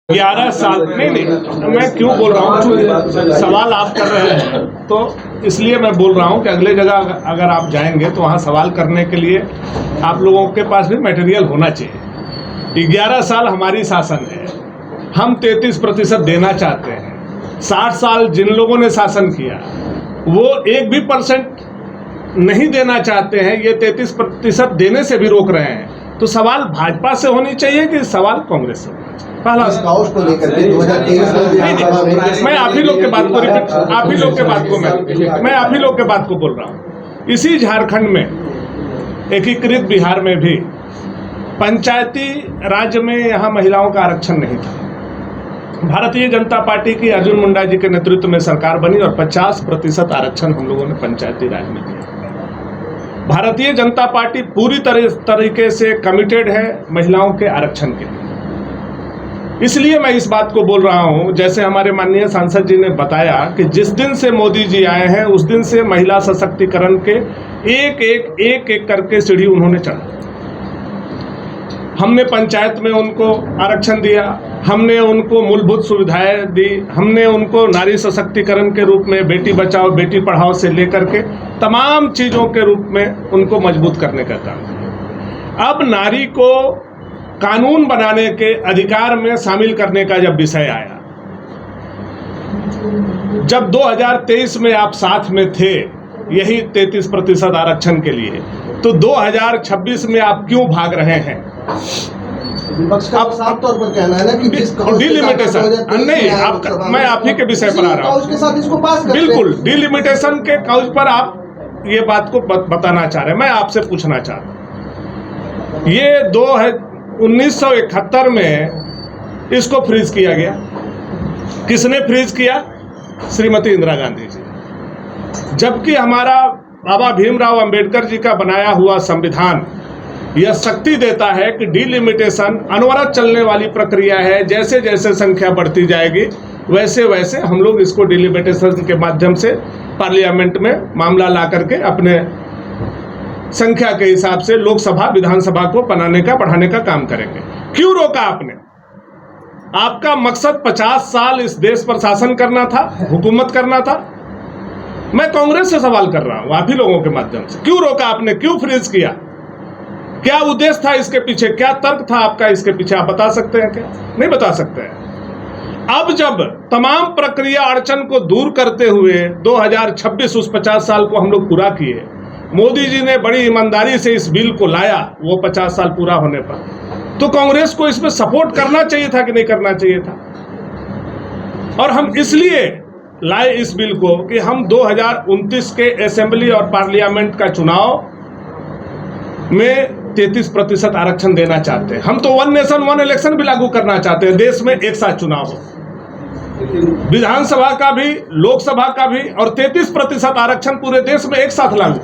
11 साल नहीं, मैं क्यों बोल रहा हूँ, सवाल आप कर रहे हैं तो इसलिए मैं बोल रहा हूँ कि अगले जगह अगर आप जाएंगे तो वहाँ सवाल करने के लिए आप लोगों के पास भी मटेरियल होना चाहिए। 11 साल हमारी शासन है, हम 33% देना चाहते हैं। 60 साल जिन लोगों ने शासन किया वो 1% नहीं देना चाहते हैं, ये 33% देने से भी रोक रहे हैं। तो सवाल भाजपा से होनी चाहिए कि सवाल कांग्रेस से होना चाहिए? पहला को लेकर के 2023 मैं आप ही लोग के बात को रिपीट, आप ही लोग के बात को मैं आप ही लोग के बात को बोल रहा हूँ। इसी झारखंड में, एकीकृत बिहार में भी पंचायती राज्य में यहाँ महिलाओं का आरक्षण नहीं था। भारतीय जनता पार्टी की अर्जुन मुंडा जी के नेतृत्व में सरकार बनी और 50% आरक्षण हम लोगों ने पंचायती राज में दिया। भारतीय जनता पार्टी पूरी तरीके से कमिटेड है महिलाओं के आरक्षण के लिए। इसलिए मैं इस बात को बोल रहा हूं, जैसे हमारे माननीय सांसद जी ने बताया कि जिस दिन से मोदी जी आए हैं उस दिन से महिला सशक्तिकरण के एक करके सीढ़ी उन्होंने चढ़ा। हमने पंचायत में उनको आरक्षण दिया, हमने उनको मूलभूत सुविधाएं दी, हमने उनको नारी सशक्तिकरण के रूप में बेटी बचाओ बेटी पढ़ाओ से लेकर के तमाम चीज़ों के रूप में उनको मजबूत करने का काम किया। अब नारी को कानून बनाने के अधिकार में शामिल करने का जब विषय आया, जब 2023 में आप साथ में थे यही 33% आरक्षण के लिए, तो 2026 में आप क्यों भाग रहे हैं? विपक्ष का साफ तौर पर कहना है ना कि डिलिमिटेशन नहीं, मैं आप ही के विषय पर आ रहा हूँ। उसके साथ इसको पास बिल्कुल डिलिमिटेशन के काउज पर आप ये बात को बताना चाह रहे हैं। मैं आपसे पूछना चाह रहा हूँ, ये 1971 में इसको फ्रीज किया गया। किसने फ्रीज किया? श्रीमती इंदिरा गांधी जी। जबकि हमारा बाबा भीमराव अंबेडकर जी का बनाया हुआ संविधान यह शक्ति देता है कि डिलिमिटेशन अनवरत चलने वाली प्रक्रिया है। जैसे जैसे संख्या बढ़ती जाएगी वैसे वैसे हम लोग इसको डिलिमिटेशन के माध्यम से पार्लियामेंट में मामला ला करके अपने संख्या के हिसाब से लोकसभा विधानसभा को बनाने का बढ़ाने का काम करेंगे। क्यों रोका आपने? आपका मकसद 50 साल इस देश पर शासन करना था, हुकूमत करना था। मैं कांग्रेस से सवाल कर रहा हूं आप ही लोगों के माध्यम से, क्यों रोका आपने? क्यों फ्रीज किया? क्या उद्देश्य था इसके पीछे? क्या तर्क था आपका इसके पीछे? आप बता सकते हैं क्या? नहीं बता सकते हैं। अब जब तमाम प्रक्रिया अड़चन को दूर करते हुए 2026 उस 50 साल को हम लोग पूरा किए, मोदी जी ने बड़ी ईमानदारी से इस बिल को लाया, वो 50 साल पूरा होने पर, तो कांग्रेस को इसमें सपोर्ट करना चाहिए था कि नहीं करना चाहिए था? और हम इसलिए लाए इस बिल को कि हम 2029 के असेंबली और पार्लियामेंट का चुनाव में 33% आरक्षण देना चाहते हैं। हम तो 1 नेशन 1 इलेक्शन भी लागू करना चाहते हैं, देश में एक साथ चुनाव हो, विधानसभा का भी लोकसभा का भी, और 33% आरक्षण पूरे देश में एक साथ लागू,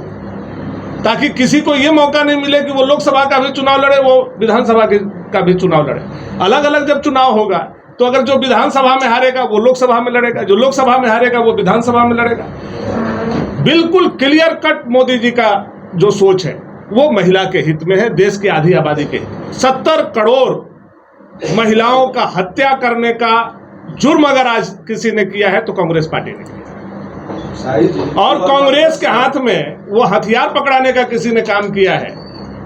ताकि किसी को ये मौका नहीं मिले कि वो लोकसभा का भी चुनाव लड़े, वो विधानसभा का भी चुनाव लड़े। अलग अलग जब चुनाव होगा तो अगर जो विधानसभा में हारेगा वो लोकसभा में लड़ेगा, जो लोकसभा में हारेगा वो विधानसभा में लड़ेगा। बिल्कुल क्लियर कट मोदी जी का जो सोच है वो महिला के हित में है, देश की आधी आबादी के हित में। 70 करोड़ महिलाओं का हत्या करने का जुर्म अगर आज किसी ने किया है तो कांग्रेस पार्टी ने किया, और कांग्रेस के हाथ में वो हथियार पकड़ाने का किसी ने काम किया है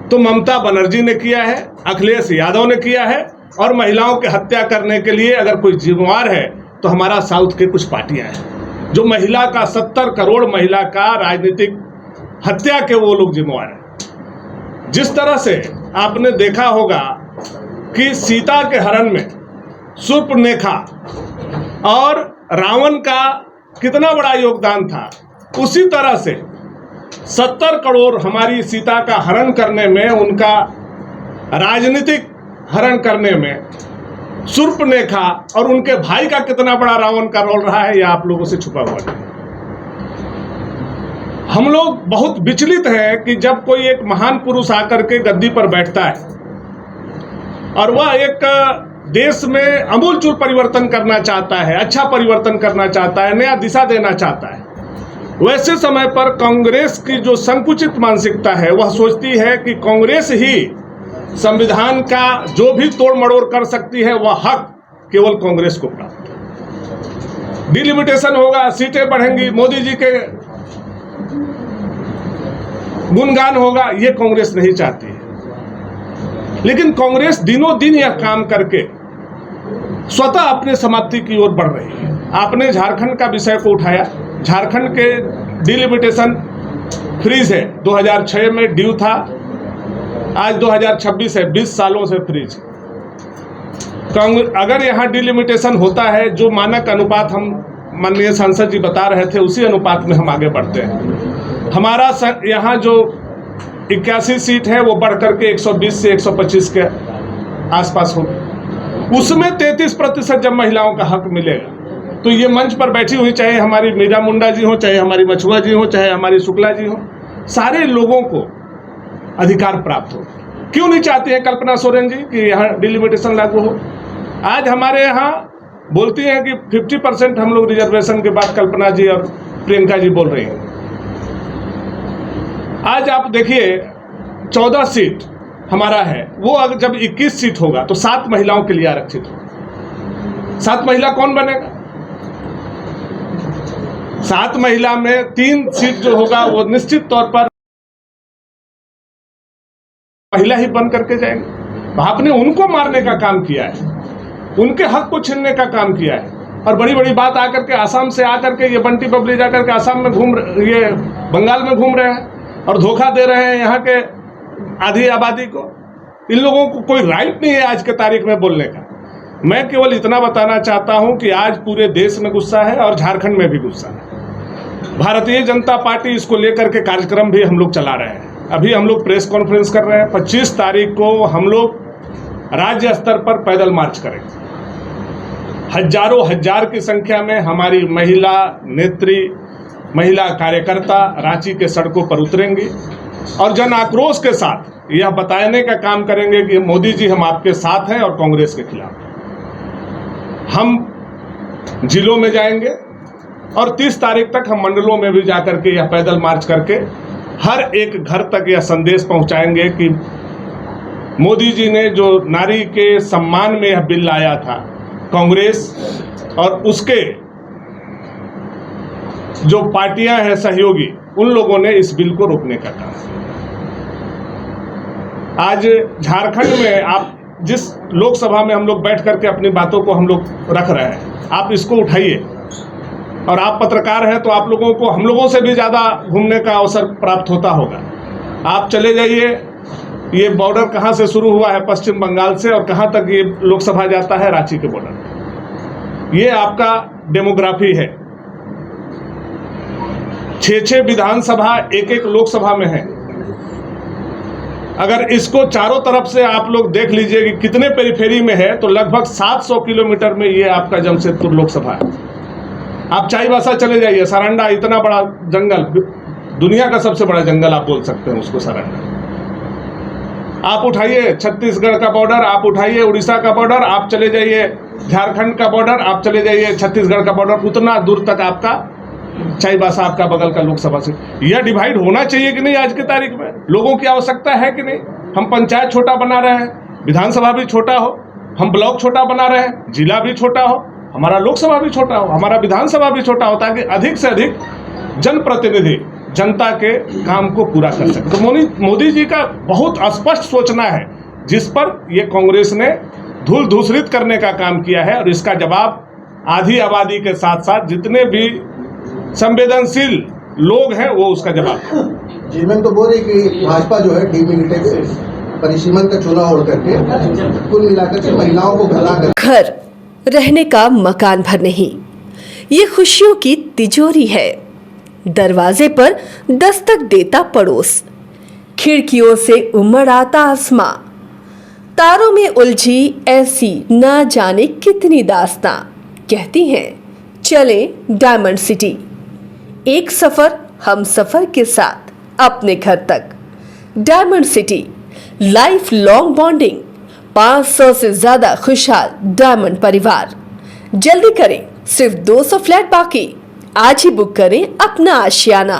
तो ममता बनर्जी ने किया है, अखिलेश यादव ने किया है। और महिलाओं की हत्या करने के लिए अगर कोई जिम्मेवार है तो हमारा साउथ के कुछ पार्टियां हैं जो महिला का 70 करोड़ महिला का राजनीतिक हत्या के वो लोग जिम्मेवार हैं। जिस तरह से आपने देखा होगा कि सीता के हरण में शूर्पणखा और रावण का कितना बड़ा योगदान था, उसी तरह से 70 करोड़ हमारी सीता का हरण करने में, उनका राजनीतिक हरण करने में शूर्पणखा और उनके भाई का कितना बड़ा रावण का रोल रहा है, यह आप लोगों से छुपा हुआ नहीं। हम लोग बहुत विचलित हैं कि जब कोई एक महान पुरुष आकर के गद्दी पर बैठता है और वह एक देश में आमूलचूल परिवर्तन करना चाहता है, अच्छा परिवर्तन करना चाहता है, नया दिशा देना चाहता है, वैसे समय पर कांग्रेस की जो संकुचित मानसिकता है वह सोचती है कि कांग्रेस ही संविधान का जो भी तोड़ मड़ोड़ कर सकती है, वह हक केवल कांग्रेस को प्राप्त है। डिलिमिटेशन होगा, सीटें बढ़ेंगी, मोदी जी के गुणगान होगा, ये कांग्रेस नहीं चाहती है। लेकिन कांग्रेस दिनों दिन यह काम करके स्वतः अपने समाप्ति की ओर बढ़ रही है। आपने झारखंड का विषय को उठाया। झारखंड के डिलिमिटेशन फ्रीज है, 2006 में ड्यू था, आज 2026 है, 20 सालों से फ्रीज। अगर यहाँ डिलिमिटेशन होता है, जो मानक अनुपात हम माननीय सांसद जी बता रहे थे, उसी अनुपात में हम आगे बढ़ते हैं। हमारा यहाँ जो 81 सीट है वो बढ़ करके 120 से 125 के आसपास होगी। उसमें 33% जब महिलाओं का हक मिलेगा तो ये मंच पर बैठी हुई, चाहे हमारी मीरा मुंडा जी हो, चाहे हमारी मछुआ जी हो, चाहे हमारी शुक्ला जी हो, सारे लोगों को अधिकार प्राप्त हो। क्यों नहीं चाहती हैं कल्पना सोरेन जी कि यहाँ डिलिमिटेशन लागू हो? आज हमारे यहाँ बोलती हैं कि 50% हम लोग रिजर्वेशन के बाद, कल्पना जी और प्रियंका जी बोल रही हैं। आज आप देखिए 14 सीट हमारा है, वो अगर जब 21 सीट होगा तो 7 महिलाओं के लिए आरक्षित होगा। 7 महिला कौन बनेगा? 7 महिला में 3 सीट जो होगा वो निश्चित तौर पर महिला ही बन करके जाएंगे। आपने उनको मारने का काम किया है, उनके हक को छीनने का काम किया है। और बड़ी बड़ी बात आकर के आसाम से आकर के ये बंटी बबली जाकर के आसाम में ये बंगाल में घूम रहे हैं और धोखा दे रहे हैं यहाँ के आधी आबादी को। इन लोगों को कोई राइट नहीं है आज के तारीख में बोलने का। मैं केवल इतना बताना चाहता हूं कि आज पूरे देश में गुस्सा है और झारखंड में भी गुस्सा है। भारतीय जनता पार्टी इसको लेकर के कार्यक्रम भी हम लोग चला रहे हैं। अभी हम लोग प्रेस कॉन्फ्रेंस कर रहे हैं। 25 तारीख को हम लोग राज्य स्तर पर पैदल मार्च करेंगे। हजारों हजार की संख्या में हमारी महिला नेत्री, महिला कार्यकर्ता रांची के सड़कों पर उतरेंगे और जन आक्रोश के साथ यह बताने का काम करेंगे कि मोदी जी हम आपके साथ हैं और कांग्रेस के खिलाफ। हम जिलों में जाएंगे और 30 तारीख तक हम मंडलों में भी जाकर के यह पैदल मार्च करके हर एक घर तक यह संदेश पहुंचाएंगे कि मोदी जी ने जो नारी के सम्मान में यह बिल लाया था, कांग्रेस और उसके जो पार्टियां हैं सहयोगी, उन लोगों ने इस बिल को रोकने का काम किया। आज झारखंड में आप जिस लोकसभा में हम लोग बैठ करके अपनी बातों को हम लोग रख रहे हैं, आप इसको उठाइए। और आप पत्रकार हैं तो आप लोगों को हम लोगों से भी ज़्यादा घूमने का अवसर प्राप्त होता होगा। आप चले जाइए, ये बॉर्डर कहाँ से शुरू हुआ है, पश्चिम बंगाल से, और कहाँ तक ये लोकसभा जाता है, रांची के बॉर्डर। ये आपका डेमोग्राफी है। 6 विधानसभा एक लोकसभा में है। अगर इसको चारों तरफ से आप लोग देख लीजिए कि कितने पेरिफेरी में है, तो लगभग 700 किलोमीटर में ये आपका जमशेदपुर लोकसभा है। आप चाईबासा चले जाइए, सारंडा, इतना बड़ा जंगल, दुनिया का सबसे बड़ा जंगल आप बोल सकते हैं उसको, सारंडा। आप उठाइए छत्तीसगढ़ का बॉर्डर, आप उठाइए उड़ीसा का बॉर्डर, आप चले जाइए झारखंड का बॉर्डर, आप चले जाइए छत्तीसगढ़ का बॉर्डर, उतना दूर तक आपका चाईबासा आपका बगल का लोकसभा से। यह डिवाइड होना चाहिए कि नहीं आज की तारीख में? लोगों की आवश्यकता है कि नहीं? हम पंचायत छोटा बना रहे हैं, विधानसभा भी छोटा हो, हम ब्लॉक छोटा बना रहे हैं, जिला भी छोटा हो, हमारा लोकसभा भी छोटा हो, हमारा विधानसभा भी छोटा हो, ताकि अधिक से अधिक जनप्रतिनिधि जनता के काम को पूरा कर सके। तो मोदी जी का बहुत स्पष्ट सोचना है, जिस पर ये कांग्रेस ने धूल धूसरित करने का काम किया है। और इसका जवाब आधी आबादी के साथ साथ जितने भी संवेदनशील लोग हैं वो उसका जवाब है। चेयरमैन तो बोल रही कि भाजपा जो है डिलिमिटेड परिसीमन का चुनाव होड़ करके कुल मिलाकर से महिलाओं को घर रहने का मकान भर नहीं, ये खुशियों की तिजोरी है। दरवाजे पर दस्तक देता पड़ोस, खिड़कियों से उमड़ आता आसमां, तारों में उलझी ऐसी ना जाने कितनी दास्तां। कहती हैं चले डायमंड सिटी, एक सफर हम सफर के साथ अपने घर तक। Diamond city, life long bonding, 500 से ज्यादा खुशहाल डायमंड परिवार। जल्दी करें, सिर्फ 200 फ्लैट बाकी। आज ही बुक करें अपना आशियाना।